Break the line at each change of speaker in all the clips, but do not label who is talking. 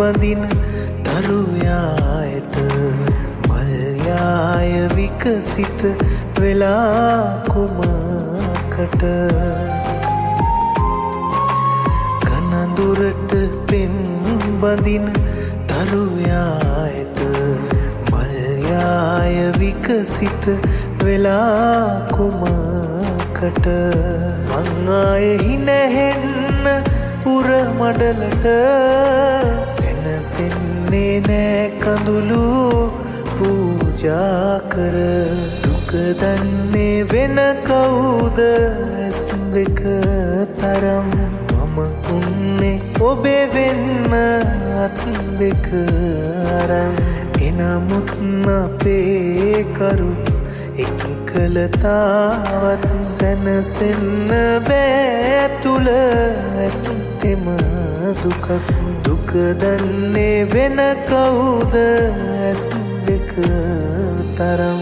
බඳින දරුයායට මල්යාය විකසිත වෙලා කුමකට ගනඳුරට පෙම් බඳින දරුයායට මල්යාය විකසිත වෙලා කුමකට මං ආයෙහි නැහෙන්න පුර මඩලට සැනසෙන්නේ නෑ කඳුළු පූජා කර දුක දන්නේ වෙන කවුද ඇස් දෙක තරම් මම උන්නේ ඔබේ වෙන්න අත් දෙක අරන් එනමුත් අපේ කරුත් එකලතාවත් සැනසෙන්න බෑ තුල ඇත්තෙම දුකක් දුක දන්නේ වෙන කවුද ඇස් දෙක තරම්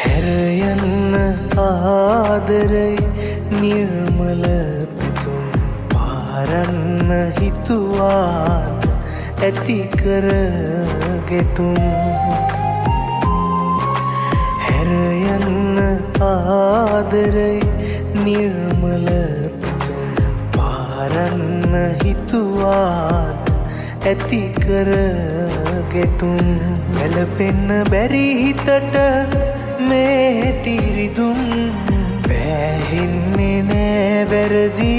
හැර යන්න ආදරයි නිර්මල පිතුම් පාරන්න හිතුවාද ඇති කර ගෙතුම් හැර යන්න ආදරයි නිර්මල පිතුම් පාරන්න හිතුවාද ඇති කර ගෙතුම් වැළපෙන්න බැරි හිතට මේ හැටිරිදුම් පැහෙන්නේ නෑ වැරදි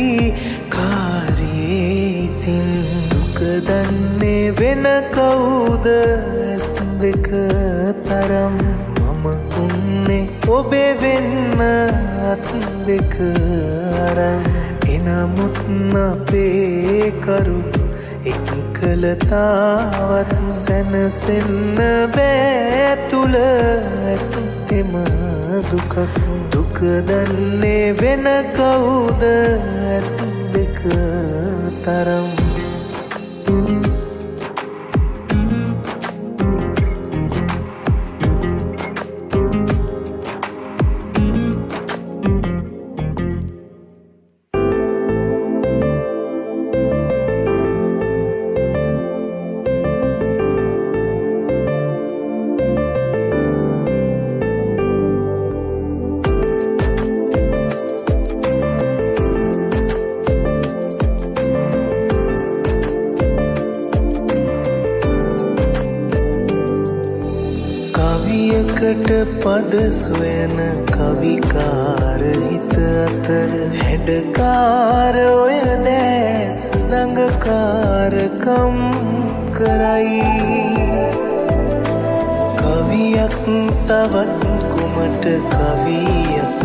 කාරියේ ඉතින් දුක දන්නේ වෙන කවුද ඇස් දෙක තරම් මම උන්නේ ඔබේ වෙන්න අත් දෙක අරන් එනමුත් අපේ කරුත් එකලතාවත් සැනසෙන්න බෑ තුල ඇත්තෙම දුකක් දුක දන්නේ වෙන කවුද ඇස් දෙක තරම් කවියකට පද සොයන කවිකාර හිත අතර හැඩකාර ඔය දැස් දඟකාරකම් කරයි කවියක් තවත් කුමට කවියක්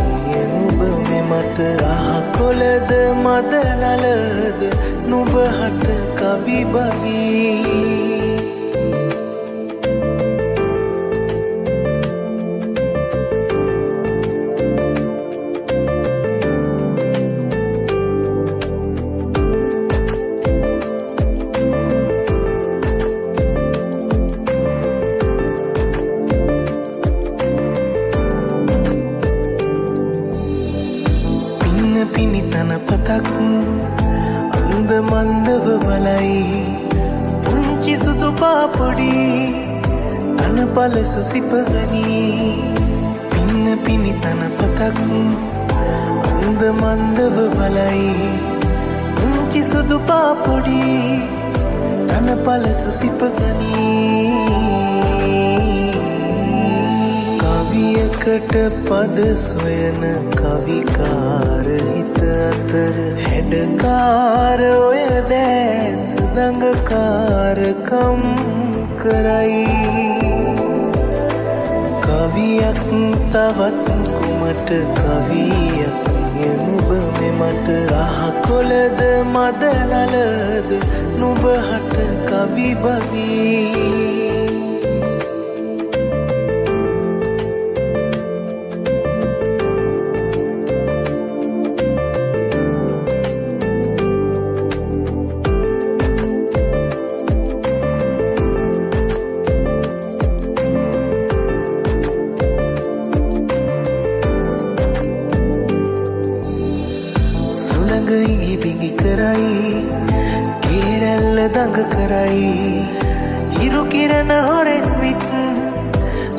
නුඹ මෙමට අහකොලද මද නලද නුඹ හට කවි බගී පිනිතන පතක් අන්ද මන්දව බලයි පුංචි සුදු පාපොඩි තන පලස සිපගනී පින්න පිනිතන පතක් අන්ද මන්දව බලයි පුංචි සුදු පාපොඩි තන පලස සිපගනී කවියකට පද සොයන කවිකාර හිත අතර හැඩකාර ඔය දැස් දඟකාරකම් කරයි කවියක් තවත් කුමට කවියක් නුඹ මෙමට අහකොලද මද නලද නුඹ හට කවි බගී කේරැල්ල දඟ කරයි හිරු කිරණ හොරෙන් විත්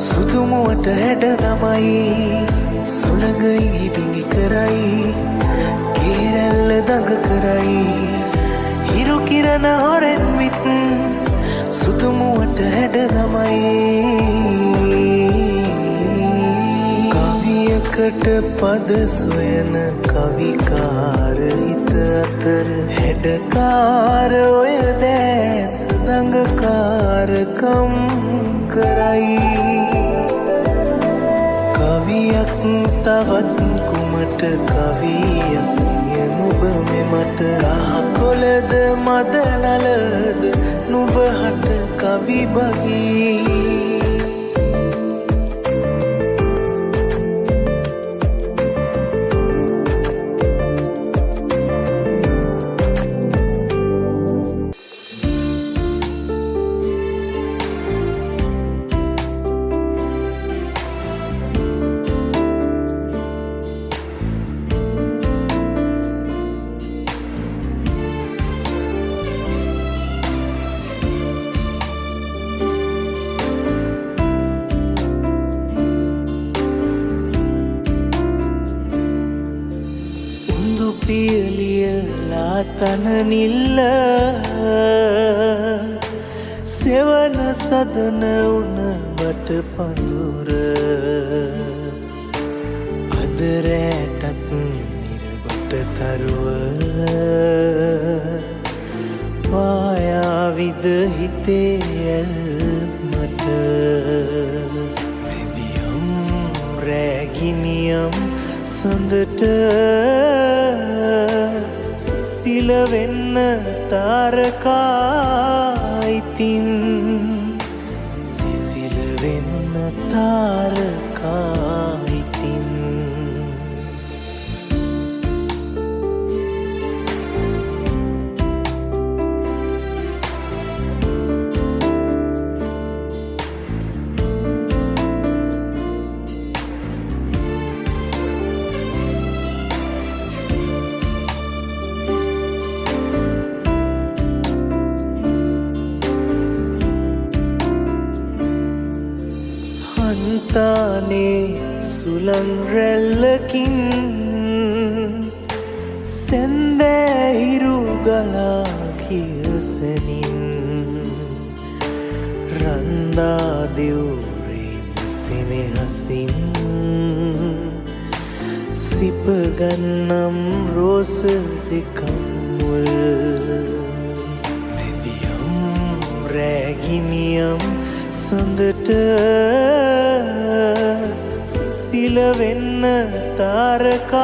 සුදුමුවට හැඩ දමයි සුළඟයි හිබිඟි කරයි කේරැල්ල දඟ කරයි හිරු කිරණ හොරෙන් විත් සුදුමුවට හැඩ දමයි කවියකට පද සොයන කවිකාර හිත අතර හැඩකාර ඔය දැස් දඟකාරකම් කරයි කවියක් තවත් කුමට කවියක් නුඹ මෙමට අහකොළද මද නලද නුඹ හට කවි බගී පියලියලා තනනිල්ල සෙවන සදන උන බට පඳුර අද රැටත් නිරබට තරුව පායාවිද හිතේ ඇල්මට මෙදියම් රැගිනියම් සඳට සිසිල වෙන්න තාරකායිතින් සිසිල වෙන්න තාරකායිතින් හන්තානේ සුළං රැල්ලකින් සැන්දෑහිරු ගලා කියසනින් රන්දා දෙවුරේ සෙනෙහසින් සිපගන්නම් රෝස දෙකම් මුල් මෙදියම් රැගිනියම් සඳට සිසිල වෙන්න තාරකායිතින්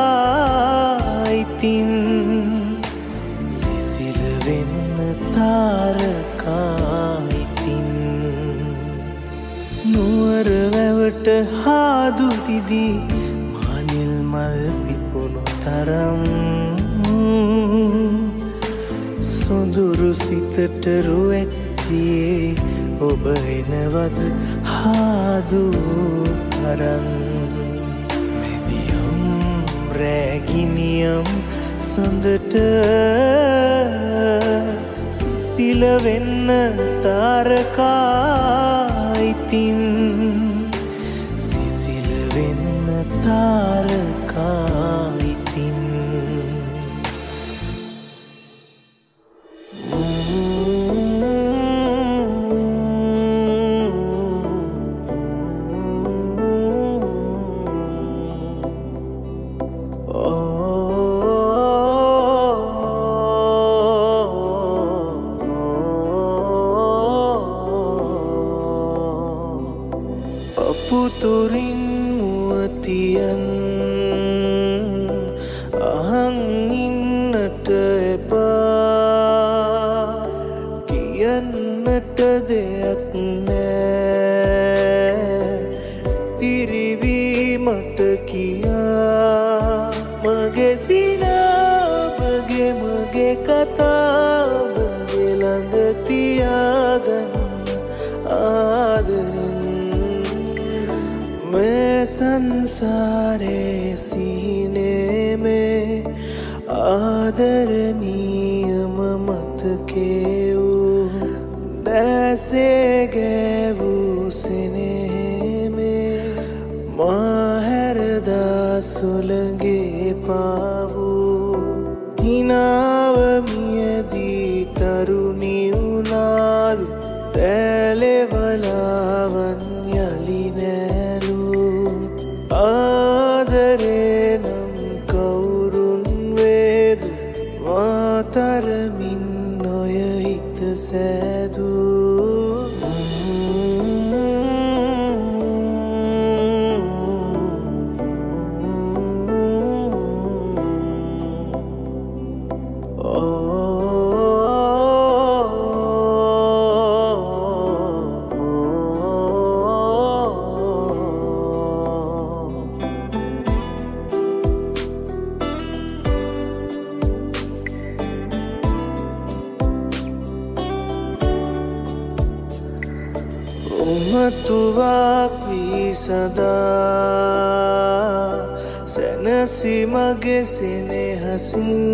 සිසිල වෙන්න තාරකායිතින් නුවර වැවට හාදු දිදී මානිල් මල් පිපුණු තරම් සොඳුරු සිතට රුවැත්තියේ ඔබ එනවද හාදු අරන් මෙදියම් රැගිනියම් සඳට සිසිල වෙන්න තාරකායිතින් සිසිල වෙන්න තාරකායිතින් පුතුරින් මුවතියන් අහන් ඉන්නට එපා කියන්නට දෙයක් නෑ තිරිවීමට කියා මගේ සිනාමගේ මගේ කතාමගේ ළඟ තියාගන්න ආදරෙන් मैं संसारे सीने में आदरणीय කියවූ දැසේ ගැවූ සෙනෙහමේ මා හැරදා සුළඟේ පාවූ හිනාව මියදී තරුණි වුණාලු තැලෙවලාවන් යලි නෑලූ ආදරේ නම් කවුරුන් වේදු මා තරමින් නොය හිත සෑදූ උමතුවක් වී සදා සැනසි මගේ සෙනෙහසින්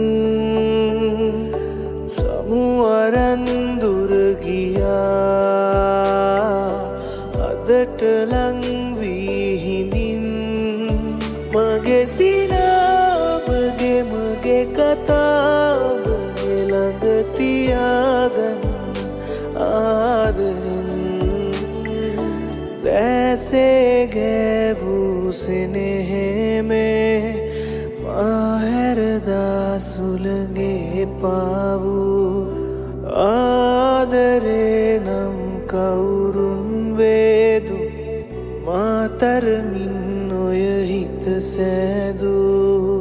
සමුවරන් දුර ගියා අදට ලං වී හිඳින් මගේ සිනාවගේ මගේ කතාවගේ ළඟ තියාගන්න ආදරෙන් දැසේ ගැවූ සෙනෙහමේ මා හැරදා සුළඟේ පාවූ ආදරේ නම් කවුරුන් වේදු මා තරමින් ඔය හිත සෑදූ